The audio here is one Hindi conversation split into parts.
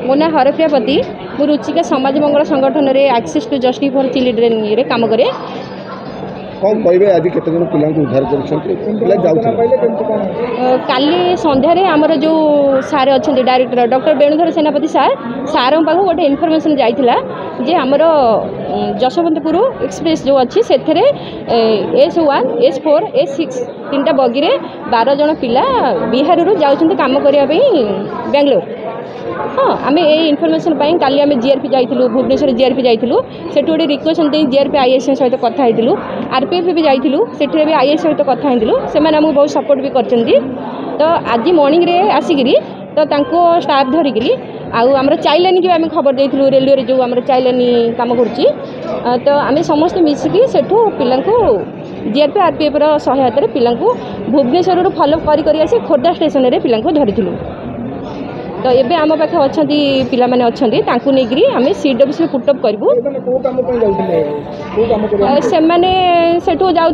मो ना हरप्रिया पति मु रुचिका समाज मंगल संगठन रे access to justice for children रे काम करे। कौन कहबे आज केते जन पिला उद्धार काली संध्यारे आमर जो सार अच्छा डायरेक्टर डॉक्टर वेणुधर सेनापति सार पाख गोटे इनफॉरमेशन जाइथिला जे आमर जशवंतपुर एक्सप्रेस जो अच्छी से S1 S4 S6 तीन बगी रे 12 जन पिला बिहार रू जाउछन्ते काम करिया बेंगलोर। हाँ आम ये इनफर्मेशन काली आम जीआरपी जाइलु भुवनेश्वर जीआरपी जाइलु से गोटे रिक्वेस्ट दे जीआरपी आईएएस सहित कथा होइलु आरपीएफ भी जाइलु से भी आईएएस सहित कथा होइलु से आमको बहुत सपोर्ट भी करछन्ती। तो आज मॉर्निंग रे आसिकी तो तांको स्टाफ धरिकी आमर चाइल्ड लाइन की आम खबर देइलु रेलवे जो आम चाइल्ड लाइन काम करुच्ची। तो आम समस्त मिसिकी सेठू पिला जीआरपी आरपीएफ सहायता पिला भुवनेश्वर फॉलोअप करी आसी खोर्धा स्टेशन रे पिला धरिलु। तो ये आम पाखे अच्छा पिला माने अच्छा नहीं आम CWC पुटअप करूँ से जाऊे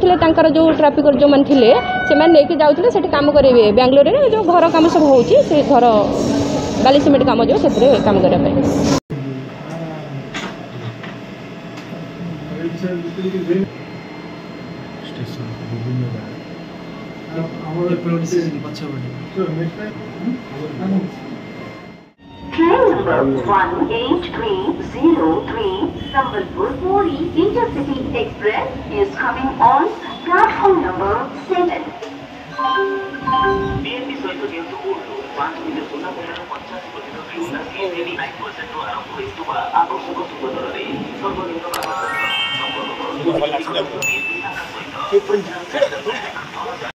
जो ट्राफिक जो मैंने थे से जाऊे से कम करेंगे बेंगलोर में जो घर कम सब हो घर बाली सीमेंट कम जो से कम करने। Train number 18303 Sambalpur Puri Intercity Express is coming on platform number 7. BMP सहित जेतु 5 मिनिट 50% उल्लास 89% आरंभ होइतुबा आवश्यक सुबदर रे सर्वनिम्न